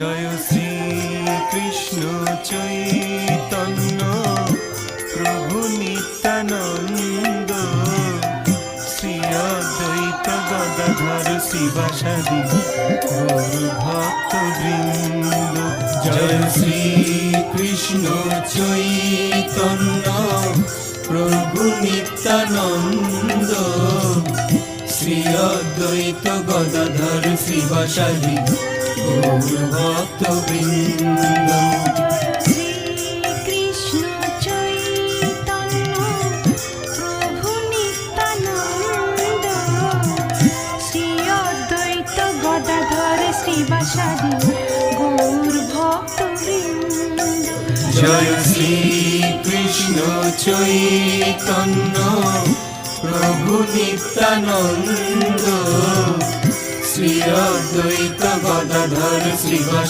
জয় শ্রী কৃষ্ণ চৈতন্য প্রভু নিত্যানন্দ শ্রী অদ্বৈত গদাধর শিবাসাদি গৌর ভক্ত বৃন্দ। জয় শ্রী কৃষ্ণ চৈতন্য প্রভু নিত্যানন্দ শ্রী অদ্বৈত গদাধর শিবাসাদি গৌর ভক্ত বৃন্দ। শ্রী কৃষ্ণ চৈতন্য প্রভু নিত্যানন্দ শ্রী অদ্বৈত গদাধর শিবাসাদি গৌর ভক্ত বৃন্দ। জয় শ্রী কৃষ্ণ চৈতন্য প্রভু নিত্যানন্দ শ্রী অদ্বৈত গদাধর শিবাসাদি